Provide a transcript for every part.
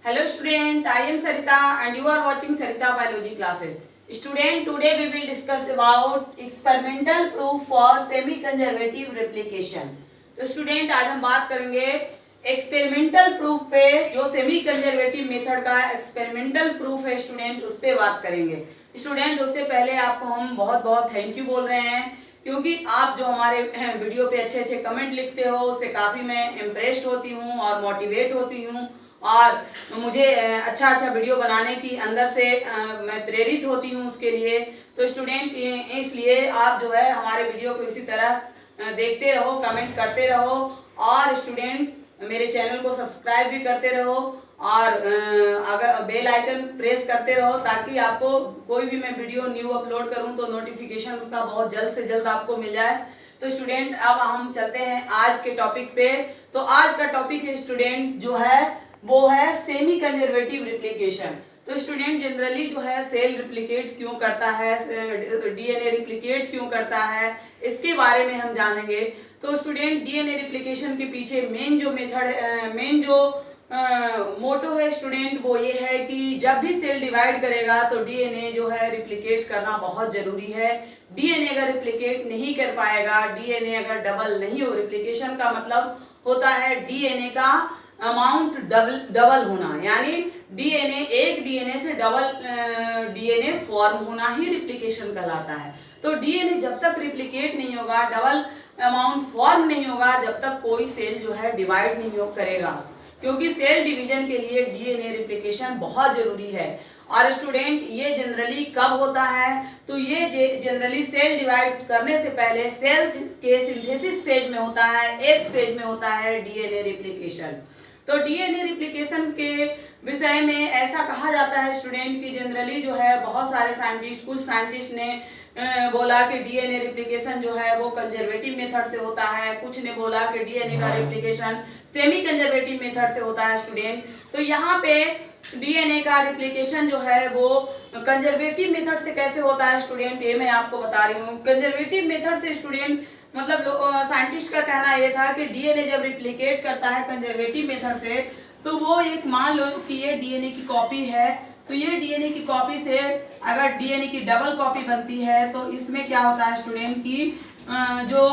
Hello student, I am Sarita and you are watching Sarita Biology classes. Student, today we will discuss about experimental proof for semi-conservative replication. तो student आज हम बात करेंगे experimental proof पे, जो semi conservative method का experimental proof है student, उस पे बात करेंगे। स्टूडेंट उससे पहले आपको हम बहुत बहुत थैंक यू बोल रहे हैं, क्योंकि आप जो हमारे वीडियो पे अच्छे अच्छे कमेंट लिखते हो उससे काफ़ी मैं इम्प्रेस्ड होती हूँ और मोटिवेट होती हूँ और मुझे अच्छा अच्छा वीडियो बनाने की अंदर से मैं प्रेरित होती हूँ उसके लिए। तो स्टूडेंट इसलिए आप जो है हमारे वीडियो को इसी तरह देखते रहो, कमेंट करते रहो और स्टूडेंट मेरे चैनल को सब्सक्राइब भी करते रहो और अगर बेल आइकन प्रेस करते रहो, ताकि आपको कोई भी मैं वीडियो न्यू अपलोड करूं तो नोटिफिकेशन उसका बहुत जल्द से जल्द आपको मिल जाए। तो स्टूडेंट अब हम चलते हैं आज के टॉपिक पे। तो आज का टॉपिक है स्टूडेंट जो है वो है सेमी कंजर्वेटिव रिप्लिकेशन। तो स्टूडेंट जनरली जो है सेल रिप्लिकेट क्यों करता है, डीएनए रिप्लिकेट क्यों करता है, इसके बारे में हम जानेंगे। तो स्टूडेंट डीएनए रिप्लिकेशन के पीछे मेन जो मेथड मेन जो मोटो है स्टूडेंट वो ये है कि जब भी सेल डिवाइड करेगा तो डीएनए जो है रिप्लिकेट करना बहुत जरूरी है। डीएनए अगर रिप्लिकेट नहीं कर पाएगा, डीएनए अगर डबल नहीं हो, रिप्लिकेशन का मतलब होता है डीएनए का अमाउंट डबल होना, यानी डीएनए एक डीएनए से डबल डीएनए फॉर्म होना ही रिप्लिकेशन कहलाता है। तो डीएनए जब तक रिप्लिकेट नहीं होगा, डबल अमाउंट फॉर्म नहीं होगा, जब तक कोई सेल जो है डिवाइड नहीं करेगा, क्योंकि सेल डिवीजन के लिए डीएनए रिप्लिकेशन बहुत जरूरी है। और स्टूडेंट ये जनरली कब होता है, तो ये जनरली सेल डिवाइड करने से पहले सेल के सिंथेसिस फेज में होता है, एस फेज में होता है डीएनए रिप्लिकेशन। तो डीएनए रिप्लिकेशन के विषय में ऐसा कहा जाता है स्टूडेंट कि जनरली जो है बहुत सारे साइंटिस्ट, कुछ साइंटिस्ट ने बोला कि डीएनए रिप्लिकेशन जो है वो कंजर्वेटिव मेथड से होता है, कुछ ने बोला कि डीएनए का रिप्लिकेशन सेमी कंजर्वेटिव मेथड से होता है स्टूडेंट। तो यहाँ पे डीएनए का रिप्लिकेशन जो है वो कंजर्वेटिव मेथड से कैसे होता है स्टूडेंट, ये मैं आपको बता रही हूँ। कंजर्वेटिव मेथड से स्टूडेंट मतलब साइंटिस्ट का कहना यह था कि डीएनए जब रिप्लिकेट करता है कंजर्वेटिव मेथड से, तो वो एक मान लो कि ये डीएनए की कॉपी है, तो ये डीएनए की कॉपी से अगर डीएनए की डबल कॉपी बनती है तो इसमें क्या होता है स्टूडेंट की जो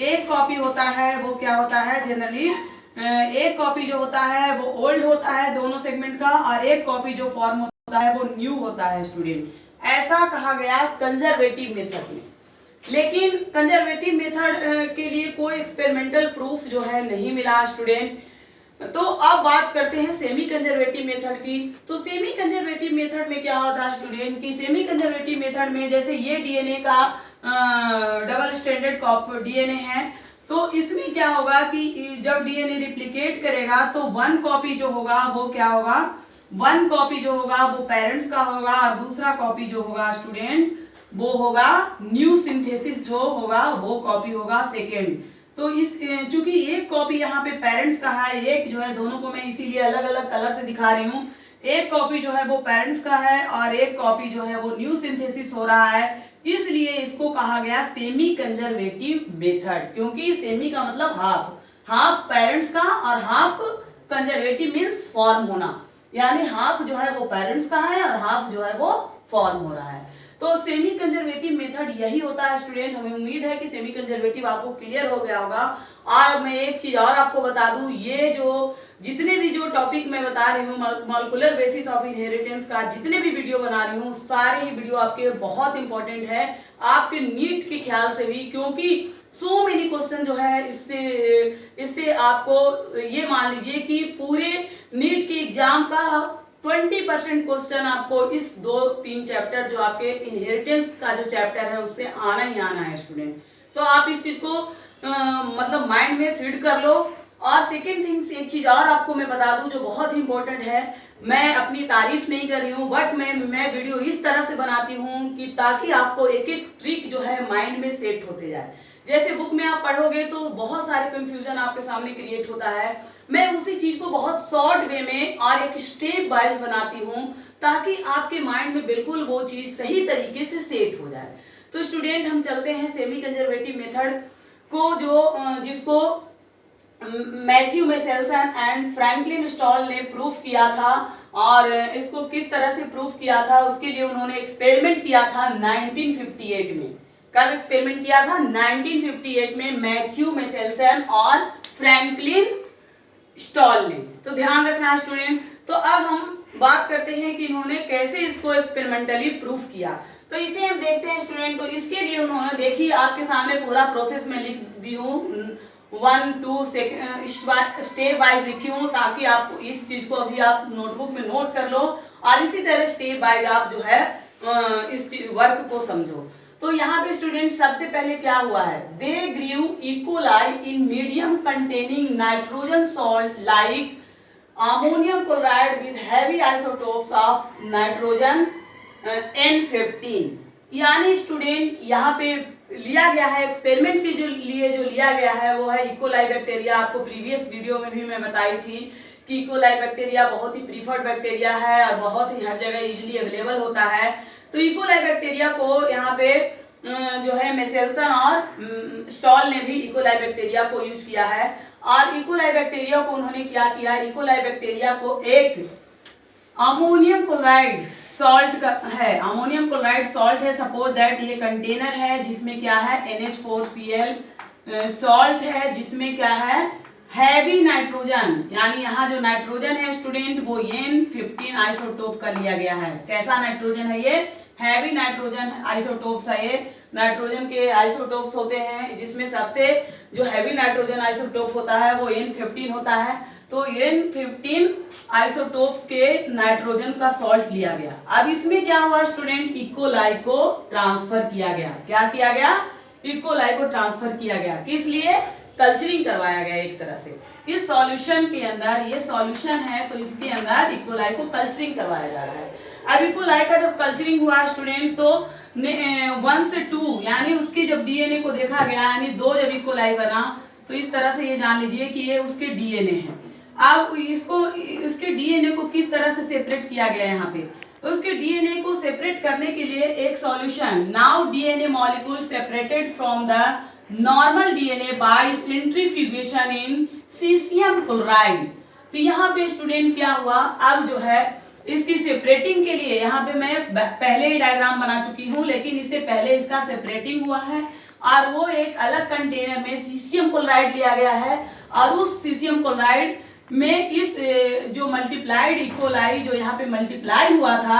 एक कॉपी होता है वो क्या होता है, जनरली एक कॉपी जो होता है वो ओल्ड होता है दोनों सेगमेंट का, और एक कॉपी जो फॉर्म होता है वो न्यू होता है स्टूडेंट। ऐसा कहा गया कंजर्वेटिव मेथड में। लेकिन कंजर्वेटिव मेथड के लिए कोई एक्सपेरिमेंटल प्रूफ जो है नहीं मिला स्टूडेंट। तो अब बात करते हैं सेमी कंजर्वेटिव मेथड की। तो सेमी कंजर्वेटिव मेथड में क्या होता है स्टूडेंट की, सेमी कंजर्वेटिव मेथड में जैसे ये डीएनए का डबल स्ट्रैंडेड डीएनए है, तो इसमें क्या होगा कि जब डीएनए रिप्लिकेट करेगा तो वन कॉपी जो होगा वो क्या होगा, वन कॉपी जो होगा वो पेरेंट्स का होगा और दूसरा कॉपी जो होगा स्टूडेंट वो होगा न्यू सिंथेसिस जो होगा वो कॉपी होगा सेकेंड। तो इस चूंकि एक कॉपी यहाँ पे पेरेंट्स का है, एक जो है, दोनों को मैं इसीलिए अलग अलग कलर से दिखा रही हूँ, एक कॉपी जो है वो पेरेंट्स का है और एक कॉपी जो है वो न्यू सिंथेसिस हो रहा है, इसलिए इसको कहा गया सेमी कंजर्वेटिव मेथड। क्योंकि सेमी का मतलब हाफ, हाफ पेरेंट्स का और हाफ कंजर्वेटिव मीन्स फॉर्म होना, यानी हाफ जो है वो पेरेंट्स का है और हाफ जो है वो फॉर्म हो रहा है। तो सेमी कंजर्वेटिव मेथड यही होता है स्टूडेंट। हमें उम्मीद है कि सेमी कंजर्वेटिव आपको क्लियर हो गया होगा। और मैं एक चीज और आपको बता दूं, ये जो जितने भी जो टॉपिक मैं बता रही हूँ मॉलिक्यूलर बेसिस ऑफ इनहेरिटेंस का, जितने भी वीडियो बना रही हूँ सारे ही वीडियो आपके बहुत इंपॉर्टेंट है, आपके नीट के ख्याल से भी, क्योंकि सो मेनी क्वेश्चन जो है इससे आपको ये मान लीजिए कि पूरे नीट के एग्जाम का 20% क्वेश्चन आपको इस 2-3 चैप्टर जो आपके इनहेरिटेंस का जो चैप्टर है उससे आना ही आना है स्टूडेंट। तो आप इस चीज को मतलब माइंड में फीड कर लो। और सेकेंड थिंग्स एक चीज और आपको मैं बता दूं जो बहुत ही इंपॉर्टेंट है, मैं अपनी तारीफ नहीं कर रही हूँ, बट मैं वीडियो इस तरह से बनाती हूँ कि ताकि आपको एक एक ट्रिक जो है माइंड में सेट होते जाए। जैसे बुक में आप पढ़ोगे तो बहुत सारे कंफ्यूजन आपके सामने क्रिएट होता है, मैं उसी चीज को बहुत शॉर्ट वे में और एक स्टेप वाइज बनाती हूँ ताकि आपके माइंड में बिल्कुल वो चीज सही तरीके से सेट हो जाए। तो स्टूडेंट हम चलते हैं सेमी कंजर्वेटिव मेथड को, जो जिसको Matthew Meselson and Franklin stall ने प्रूफ किया था। और इसको किस तरह से प्रूफ किया था, उसके लिए उन्होंने एक्सपेरिमेंट किया था 1958 में। कब एक्सपेरिमेंट किया था? 1958 में मैथ्यू मेसेल्सन और फ्रैंकलिन स्टॉल ने। तो ध्यान रखना स्टूडेंट। तो अब हम बात करते हैं कि इन्होंने कैसे इसको एक्सपेरिमेंटली प्रूफ किया। तो इसे हम देखते हैं स्टूडेंट। तो इसके लिए उन्होंने, देखिए आपके सामने पूरा प्रोसेस में लिख दी हूँ, 1 2 स्टेप वाइज लिखी हूँ, ताकि आप इस चीज को अभी आप नोटबुक में नोट कर लो और इसी तरह स्टेप वाइज आप जो है इस वर्क को समझो। तो यहाँ पे स्टूडेंट सबसे पहले क्या हुआ है, they grew E coli in medium containing nitrogen salt like ammonium chloride with heavy isotopes of nitrogen N15। यानी स्टूडेंट यहाँ पे लिया गया है एक्सपेरिमेंट के जो लिया गया है वो है इकोलाई बैक्टीरिया। आपको प्रीवियस वीडियो में भी मैं बताई थी कि इकोलाई बैक्टीरिया बहुत ही प्रीफर्ड बैक्टीरिया है और बहुत ही हर जगह इजीली अवेलेबल होता है। तो इकोलाई बैक्टीरिया को यहाँ पे जो है मेसेल्सन और स्टॉल ने भी इकोलाई बैक्टीरिया को यूज किया है। और इकोलाई बैक्टीरिया को उन्होंने क्या किया, इकोलाई बैक्टीरिया को एक अमोनियम क्लोराइड सॉल्ट का है, अमोनियम क्लोराइड सॉल्ट है, सपोज दैट ये कंटेनर है जिसमें क्या है NH4Cl सॉल्ट है, जिसमें क्या है हैवी नाइट्रोजन, यानी यहाँ जो नाइट्रोजन है स्टूडेंट वो N15 आइसोटोप का लिया गया है। कैसा नाइट्रोजन है ये? हैवी नाइट्रोजन आइसोटोप्स है ये। नाइट्रोजन के आइसोटोप्स होते हैं जिसमें सबसे जो हैवी नाइट्रोजन आइसोटोप होता है वो N15 होता है। तो N15 आइसोटोप्स के नाइट्रोजन का सॉल्ट लिया गया। अब इसमें क्या हुआ स्टूडेंट, इकोलाई को ट्रांसफर किया गया। क्या किया गया? इकोलाई को ट्रांसफर किया गया। किस लिए? कल्चरिंग करवाया गया एक तरह से। इस सॉल्यूशन के अंदर, ये सॉल्यूशन है तो इसके अंदर इकोलाई को कल्चरिंग करवाया जा रहा है। अब इकोलाई का जब कल्चरिंग हुआ स्टूडेंट तो 1 से 2 यानी उसके जब डीएनए को देखा गया, यानी 2 जब इकोलाई बना तो इस तरह से ये जान लीजिए कि ये उसके डीएनए है। अब इसके डीएनए को किस तरह से सेपरेट किया गया यहाँ पे, तो उसके डीएनए को सेपरेट करने के लिए एक solution, now DNA molecule separated from the normal DNA by centrifugation in caesium chloride. तो यहाँ पे स्टूडेंट क्या हुआ, अब जो है इसकी सेपरेटिंग के लिए, यहाँ पे मैं पहले ही डायग्राम बना चुकी हूँ लेकिन इससे पहले इसका सेपरेटिंग हुआ है और वो एक अलग कंटेनर में सीसियम क्लोराइड लिया गया है और उस सीसियम क्लोराइड में इस जो मल्टीप्लाइड इकोलाई जो यहाँ पे मल्टीप्लाई हुआ था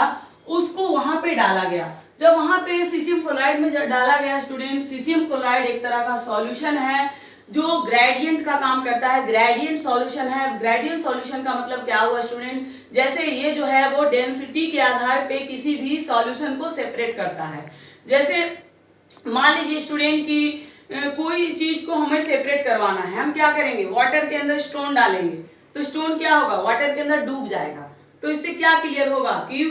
उसको वहां पे डाला गया। जब वहां पे सीसियम क्लोराइड में डाला गया स्टूडेंट, सीसियम क्लोराइड एक तरह का सॉल्यूशन है जो ग्रेडियंट का काम करता है, ग्रेडियंट सॉल्यूशन है। ग्रेडियंट सॉल्यूशन का मतलब क्या हुआ स्टूडेंट, जैसे ये जो है वो डेंसिटी के आधार पे किसी भी सॉल्यूशन को सेपरेट करता है। जैसे मान लीजिए स्टूडेंट की कोई चीज को हमें सेपरेट करवाना है, हम क्या करेंगे, वाटर के अंदर स्टोन डालेंगे तो स्टोन क्या होगा, वाटर के अंदर डूब जाएगा। तो इससे क्या क्लियर होगा कि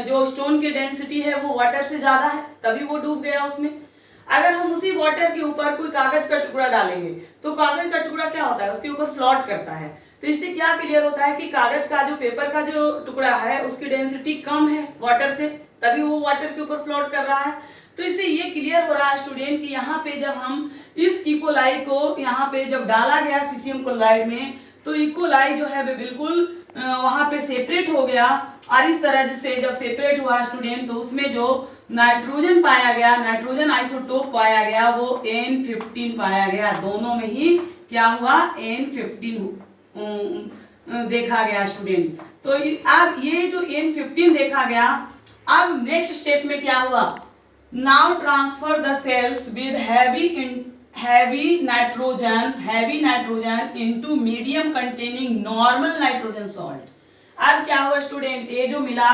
जो स्टोन की डेंसिटी है वो वाटर से ज्यादा है, तभी वो डूब गया उसमें। अगर हम उसी वाटर के ऊपर कोई कागज का टुकड़ा डालेंगे तो कागज का टुकड़ा क्या होता है, उसके ऊपर फ्लोट करता है। तो इससे क्या क्लियर होता है कि कागज का जो पेपर का जो टुकड़ा है उसकी डेंसिटी कम है वाटर से, तभी वो वाटर के ऊपर फ्लोट कर रहा है। तो इससे ये क्लियर हो रहा है स्टूडेंट कि यहाँ पे जब हम इस इकोलाई को यहाँ पे जब डाला गया सीसियम क्लोराइड में तो इकोलाई जो है बिल्कुल वहां पे सेपरेट हो गया। और इस तरह से जब सेपरेट हुआ स्टूडेंट तो उसमें जो नाइट्रोजन पाया गया, नाइट्रोजन आइसोटोप पाया गया वो N15 पाया गया। दोनों में ही क्या हुआ, N15 देखा गया स्टूडेंट। तो अब ये जो N15 देखा गया, अब नेक्स्ट स्टेप में क्या हुआ, now transfer the cells with heavy nitrogen into medium containing normal nitrogen salt. अब क्या हुआ स्टूडेंट, ये जो मिला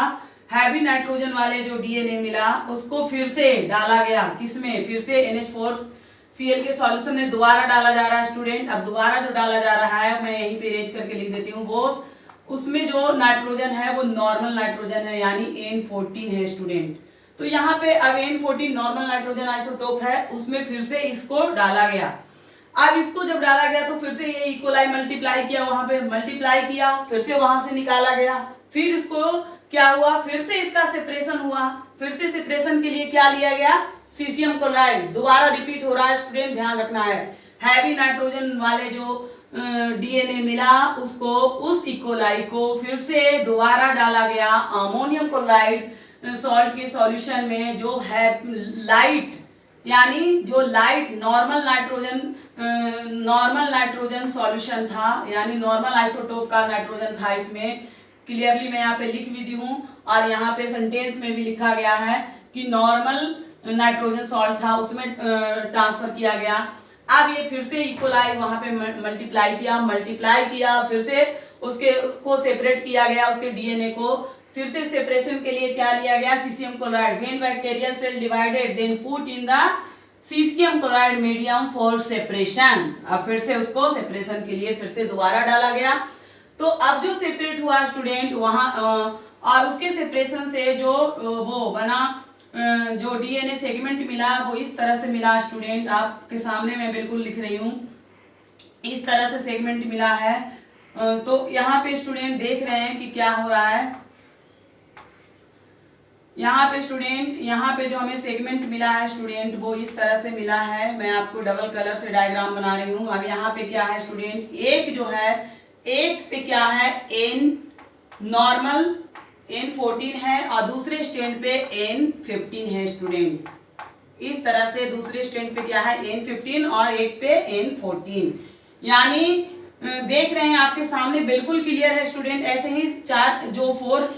हैवी नाइट्रोजन वाले जो डीएनए मिला उसको फिर से डाला गया, किसमें, फिर से NH4Cl के सॉल्यूशन में दोबारा डाला जा रहा है स्टूडेंट। अब दोबारा जो डाला जा रहा है मैं यहीं पे रेज करके लिख देती हूँ, वो उसमें जो नाइट्रोजन है वो नॉर्मल नाइट्रोजन है यानी N14 है स्टूडेंट। तो यहाँ पे अब N14 नॉर्मल नाइट्रोजन आइसोटोप है, उसमें फिर से इसको डाला गया। अब इसको जब डाला गया तो फिर से ये इकोलाई मल्टीप्लाई किया, वहां पे मल्टीप्लाई किया, फिर से वहां से निकाला गया, फिर इसको क्या हुआ, फिर से इसका सेपरेशन हुआ। फिर से सेपरेशन के लिए क्या लिया गया, सीसियम क्लोराइड। दोबारा रिपीट हो रहा है स्टूडेंट, ध्यान रखना है। हैवी नाइट्रोजन वाले जो डीएनए मिला उसको, उस इकोलाई को फिर से दोबारा डाला गया अमोनियम क्लोराइड सॉल्ट के सॉल्यूशन में, जो है लाइट, यानी जो लाइट नॉर्मल नाइट्रोजन सॉल्यूशन था, यानी नॉर्मल आइसोटोप का नाइट्रोजन था इसमें। क्लियरली मैं यहाँ पे लिख भी दी हूँ और यहाँ पे सेंटेंस में भी लिखा गया है कि नॉर्मल नाइट्रोजन सॉल्ट था, उसमें ट्रांसफर किया गया। अब ये फिर से इकोलाई वहां पे मल्टीप्लाई किया, फिर से उसको सेपरेट किया गया, उसके डीएनए को फिर से सेपरेशन के लिए क्या लिया गया, caesium chloride. When bacterial cell divided then put in the caesium chloride medium for separation. अब फिर से उसको सेपरेशन के लिए फिर से दोबारा डाला गया। तो अब जो सेपरेट हुआ स्टूडेंट वहां और उसके सेपरेशन से जो वो बना, जो डीएनए सेगमेंट मिला वो इस तरह से मिला स्टूडेंट, आपके सामने मैं बिल्कुल लिख रही हूँ, इस तरह से सेगमेंट मिला है। तो यहाँ पे स्टूडेंट देख रहे हैं कि क्या हो रहा है। यहाँ पे स्टूडेंट, यहाँ पे जो हमें सेगमेंट मिला है स्टूडेंट वो इस तरह से मिला है। मैं आपको डबल कलर से डायग्राम बना रही हूँ। अब यहाँ पे क्या है स्टूडेंट, एक जो है, एक पे क्या है एन नॉर्मल N14 है और दूसरे स्टैंड पे N15 है स्टूडेंट। इस तरह से दूसरे स्टैंड पे क्या है N15 और एक पे N14, यानी देख रहे हैं आपके सामने बिल्कुल क्लियर है स्टूडेंट। ऐसे ही चार जो 4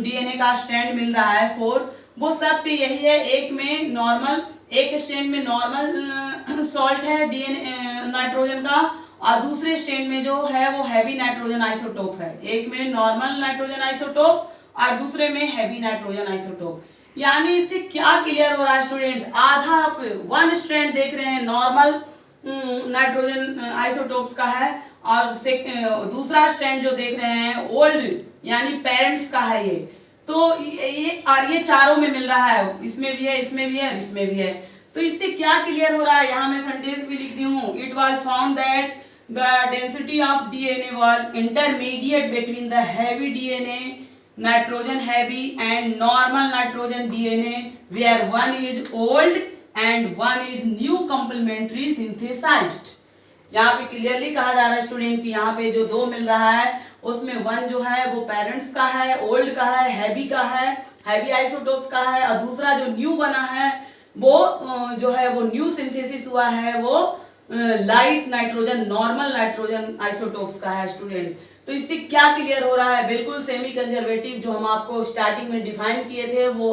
डीएनए का स्टैंड मिल रहा है 4, वो सब पे यही है। एक में नॉर्मल, एक स्टैंड में नॉर्मल सॉल्ट है डीएनए नाइट्रोजन का और दूसरे स्टैंड में जो है वो हैवी नाइट्रोजन आइसोटोप है। एक में नॉर्मल नाइट्रोजन आइसोटोप और दूसरे में हैवी नाइट्रोजन आइसोटोप। यानी इससे क्या क्लियर हो रहा है स्टूडेंट, आधा आप 1 स्ट्रैंड देख रहे हैं नॉर्मल नाइट्रोजन आइसोटोप्स का है और दूसरा स्ट्रैंड जो देख रहे हैं ओल्ड यानी पेरेंट्स का है ये। तो ये और ये चारों में मिल रहा है, इसमें भी है, इसमें भी है, इसमें भी है। तो इससे क्या क्लियर हो रहा है, यहाँ मैं सेंटेंस भी लिख दी हूँ। It was found that the density of DNA was intermediate between the heavy DNA nitrogen heavy and normal nitrogen DNA, where one is old and one is new complementary synthesized। यहाँ पे clearly कहा जा रहा है student कि यहाँ पे जो 2 मिल रहा है उसमें 1 जो है वो पेरेंट्स का है, ओल्ड का है, हैवी का है, हैवी आइसोटोप्स का है, और दूसरा जो न्यू बना है वो जो है वो न्यू सिंथेसिस हुआ है वो light nitrogen normal nitrogen isotopes का है स्टूडेंट। तो इससे क्या क्लियर हो रहा है, बिल्कुल सेमी कंजर्वेटिव जो हम आपको स्टार्टिंग में डिफाइन किए थे वो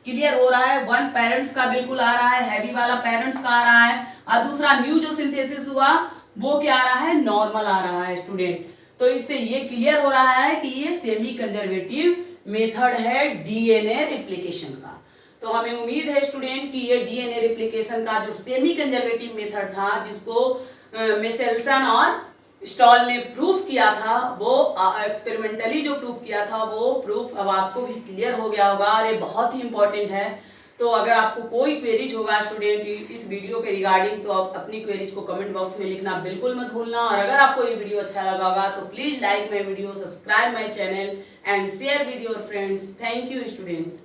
क्लियर हो रहा है। 1 पेरेंट्स का बिल्कुल आ रहा है, हैवी वाला पेरेंट्स का आ रहा है, और दूसरा न्यू जो सिंथेसिस हुआ वो क्या आ रहा है, नॉर्मल आ रहा है स्टूडेंट। तो इससे ये क्लियर हो रहा है कि ये सेमी कंजर्वेटिव मेथड है डीएनए रिप्लिकेशन का। तो हमें उम्मीद है स्टूडेंट कि ये डीएनए रिप्लिकेशन का जो सेमी कंजर्वेटिव मेथड था जिसको मेसेल्सन और स्टॉल ने प्रूफ किया था, वो एक्सपेरिमेंटली जो प्रूफ किया था वो प्रूफ अब आपको भी क्लियर हो गया होगा और ये बहुत ही इंपॉर्टेंट है। तो अगर आपको कोई क्वेरीज होगा स्टूडेंट इस वीडियो के रिगार्डिंग तो आप अपनी क्वेरीज को कमेंट बॉक्स में लिखना बिल्कुल मत भूलना। और अगर आपको ये वीडियो अच्छा लगा होगा तो please like my video, subscribe my channel and share with your friends. Thank you student.